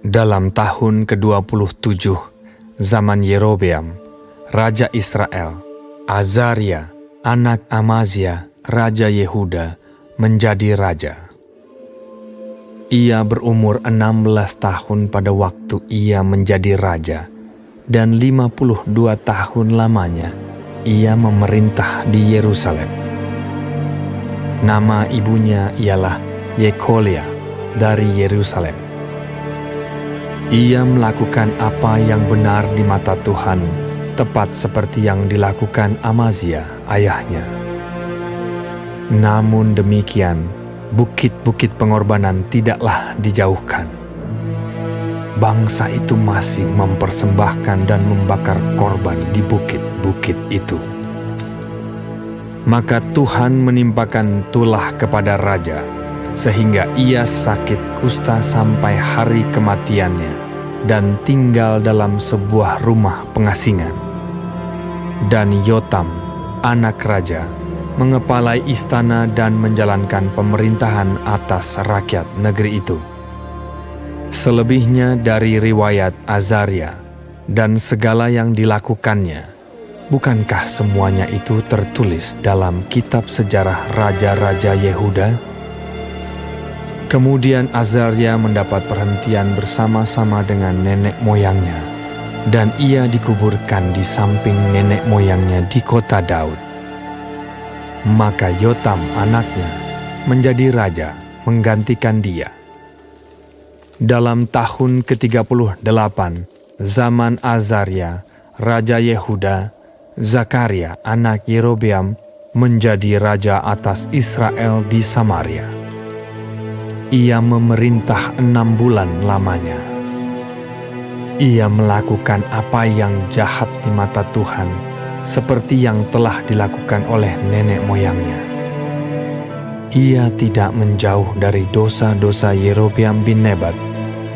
Dalam tahun ke-27 zaman Yerobeam, Raja Israel, Azaria, anak Amazia, Raja Yehuda, menjadi raja. Ia berumur 16 tahun pada waktu ia menjadi raja, dan 52 tahun lamanya ia memerintah di Yerusalem. Nama ibunya ialah Yekolia dari Yerusalem. Ia melakukan apa yang benar di mata Tuhan, tepat seperti yang dilakukan Amazia, ayahnya. Namun demikian, bukit-bukit pengorbanan tidaklah dijauhkan. Bangsa itu masih mempersembahkan dan membakar korban di bukit-bukit itu. Maka Tuhan menimpakan tulah kepada raja, sehingga ia sakit kusta sampai hari kematiannya dan tinggal dalam sebuah rumah pengasingan. Dan Yotam, anak raja, mengepalai istana dan menjalankan pemerintahan atas rakyat negeri itu. Selebihnya dari riwayat Azaria dan segala yang dilakukannya, bukankah semuanya itu tertulis dalam kitab sejarah raja-raja Yehuda? Kemudian Azaria mendapat perhentian bersama-sama dengan nenek moyangnya, dan ia dikuburkan di samping nenek moyangnya di kota Daud. Maka Yotam anaknya menjadi raja menggantikan dia. Dalam tahun ke-38 zaman Azaria, Raja Yehuda, Zakaria anak Yerobeam menjadi raja atas Israel di Samaria. Ia memerintah 6 bulan lamanya. Ia melakukan apa yang jahat di mata Tuhan, seperti yang telah dilakukan oleh nenek moyangnya. Ia tidak menjauh dari dosa-dosa Yerobeam bin Nebat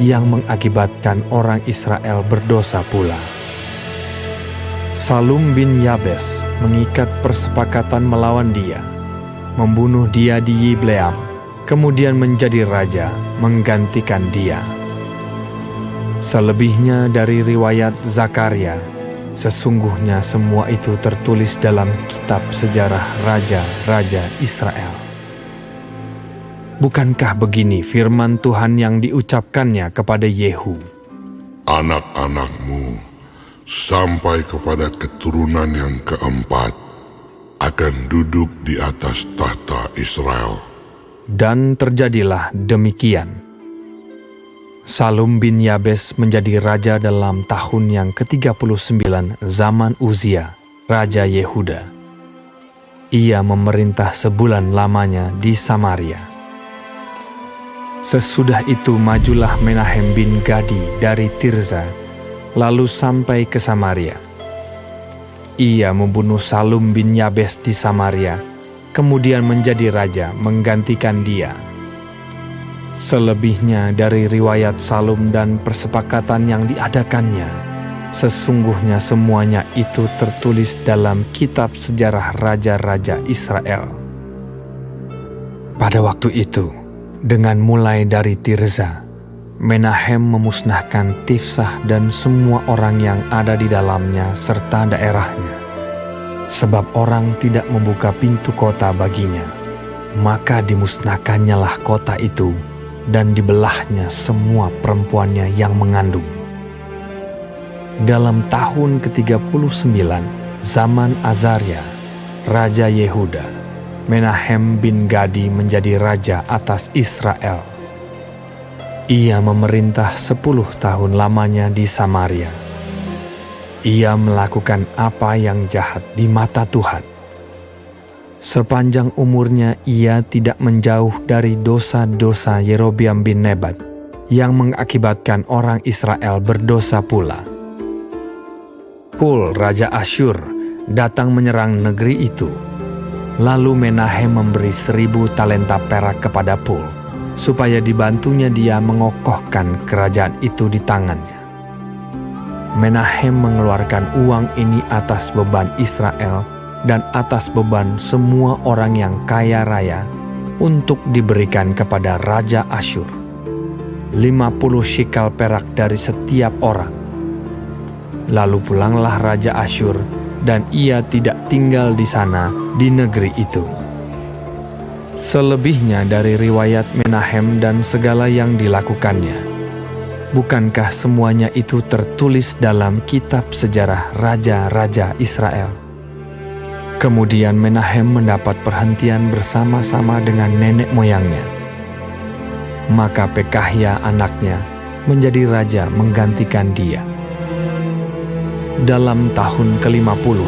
yang mengakibatkan orang Israel berdosa pula. Salum bin Yabes mengikat persepakatan melawan dia, membunuh dia di Yibleam, kemudian menjadi raja menggantikan dia. Selebihnya dari riwayat Zakaria, sesungguhnya semua itu tertulis dalam kitab sejarah raja-raja Israel. Bukankah begini firman Tuhan yang diucapkannya kepada Yehu? Anak-anakmu sampai kepada keturunan yang keempat akan duduk di atas tahta Israel. Dan terjadilah demikian. Salum bin Yabes menjadi raja dalam tahun yang ke-39 zaman Uzia, Raja Yehuda. Ia memerintah sebulan lamanya di Samaria. Sesudah itu majulah Menahem bin Gadi dari Tirza, lalu sampai ke Samaria. Ia membunuh Salum bin Yabes di Samaria, kemudian menjadi raja menggantikan dia. Selebihnya dari riwayat Salum dan persepakatan yang diadakannya, sesungguhnya semuanya itu tertulis dalam kitab sejarah raja-raja Israel. Pada waktu itu, dengan mulai dari Tirza, Menahem memusnahkan Tifsah dan semua orang yang ada di dalamnya serta daerahnya. Sebab orang tidak membuka pintu kota baginya, maka dimusnahkannyalah kota itu, dan dibelahnya semua perempuannya yang mengandung. Dalam tahun ke-39 zaman Azaria, Raja Yehuda, Menahem bin Gadi menjadi raja atas Israel. Ia memerintah 10 tahun lamanya di Samaria. Ia melakukan apa yang jahat di mata Tuhan. Sepanjang umurnya ia tidak menjauh dari dosa-dosa Yerobeam bin Nebat yang mengakibatkan orang Israel berdosa pula. Pul, Raja Asyur, datang menyerang negeri itu. Lalu Menahem memberi 1000 talenta perak kepada Pul, supaya dibantunya dia mengokohkan kerajaan itu di tangannya. Menahem mengeluarkan uang ini atas beban Israel dan atas beban semua orang yang kaya raya untuk diberikan kepada Raja Asyur. 50 shikal perak dari setiap orang. Lalu pulanglah Raja Asyur, dan ia tidak tinggal di sana di negeri itu. Selebihnya dari riwayat Menahem dan segala yang dilakukannya, bukankah semuanya itu tertulis dalam kitab sejarah raja-raja Israel? Kemudian Menahem mendapat perhentian bersama-sama dengan nenek moyangnya. Maka Pekahya anaknya menjadi raja menggantikan dia. Dalam tahun ke-50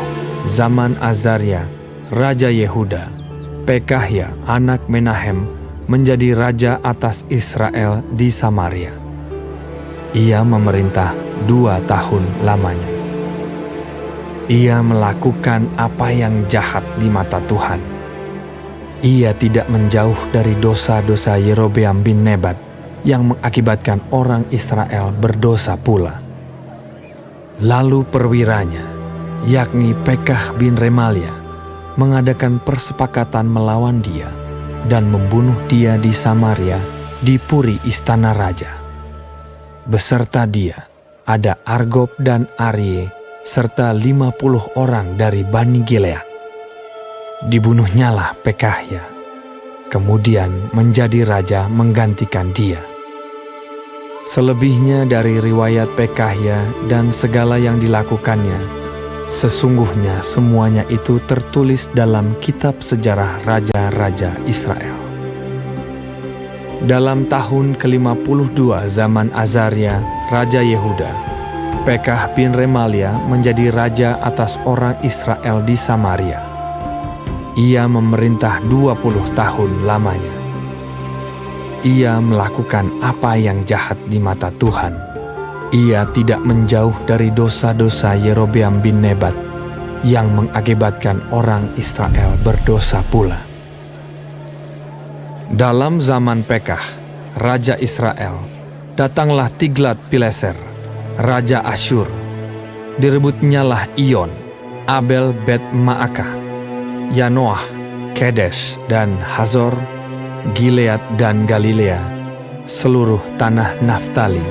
zaman Azaria, Raja Yehuda, Pekahya anak Menahem menjadi raja atas Israel di Samaria. Ia memerintah 2 tahun lamanya. Ia melakukan apa yang jahat di mata Tuhan. Ia tidak menjauh dari dosa-dosa Yerobeam bin Nebat yang mengakibatkan orang Israel berdosa pula. Lalu perwiranya, yakni Pekah bin Remalia, mengadakan persepakatan melawan dia dan membunuh dia di Samaria di puri istana raja. Beserta dia ada Argob dan Arie serta 50 orang dari Bani Gilead. Dibunuhnyalah Pekahya, kemudian menjadi raja menggantikan dia. Selebihnya dari riwayat Pekahya dan segala yang dilakukannya, sesungguhnya semuanya itu tertulis dalam kitab sejarah raja-raja Israel. Dalam tahun ke-52 zaman Azaria, Raja Yehuda, Pekah bin Remalia menjadi raja atas orang Israel di Samaria. Ia memerintah 20 tahun lamanya. Ia melakukan apa yang jahat di mata Tuhan. Ia tidak menjauh dari dosa-dosa Yerobeam bin Nebat yang mengakibatkan orang Israel berdosa pula. Dalam zaman Pekah, Raja Israel, datanglah Tiglat-Pileser, Raja Asyur. Direbutnyalah Iyon, Abel Bet-Maakah, Yanoah, Kedesh dan Hazor, Gilead dan Galilea, seluruh tanah Naftali,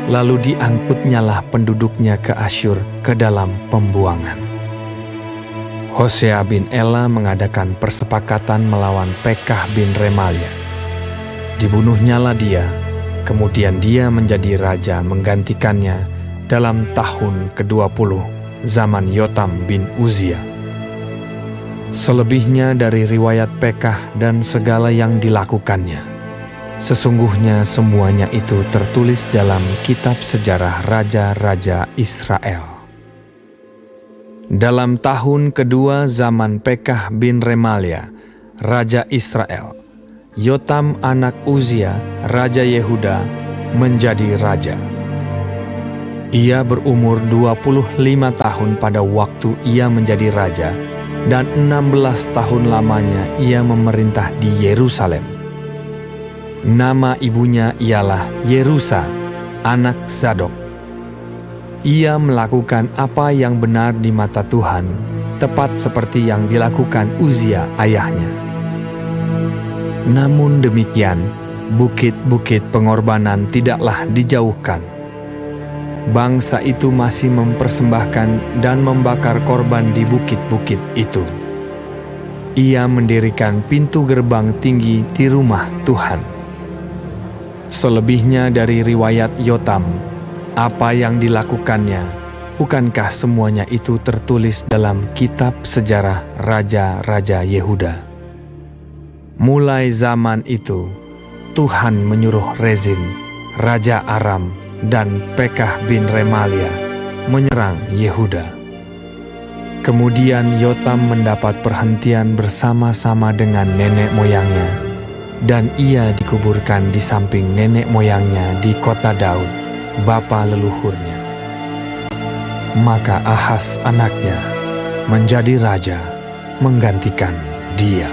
lalu diangkutnyalah penduduknya ke Asyur ke dalam pembuangan. Hosea bin Ela mengadakan persepakatan melawan Pekah bin Remalia. Dibunuhnyalah dia, kemudian dia menjadi raja menggantikannya dalam tahun ke-20 zaman Yotam bin Uzia. Selebihnya dari riwayat Pekah dan segala yang dilakukannya, sesungguhnya semuanya itu tertulis dalam kitab sejarah raja-raja Israel. Dalam tahun kedua zaman Pekah bin Remalia, Raja Israel, Yotam anak Uzia, Raja Yehuda, menjadi raja. Ia berumur 25 tahun pada waktu ia menjadi raja, dan 16 tahun lamanya ia memerintah di Yerusalem. Nama ibunya ialah Yerusa, anak Zadok. Ia melakukan apa yang benar di mata Tuhan, tepat seperti yang dilakukan Uzia ayahnya. Namun demikian, bukit-bukit pengorbanan tidaklah dijauhkan. Bangsa itu masih mempersembahkan dan membakar korban di bukit-bukit itu. Ia mendirikan pintu gerbang tinggi di rumah Tuhan. Selebihnya dari riwayat Yotam, apa yang dilakukannya, bukankah semuanya itu tertulis dalam kitab sejarah raja-raja Yehuda? Mulai zaman itu, Tuhan menyuruh Rezin, Raja Aram, dan Pekah bin Remalia menyerang Yehuda. Kemudian Yotam mendapat perhentian bersama-sama dengan nenek moyangnya, dan ia dikuburkan di samping nenek moyangnya di kota Daud, bapa leluhurnya. Maka Ahaz anaknya menjadi raja menggantikan dia.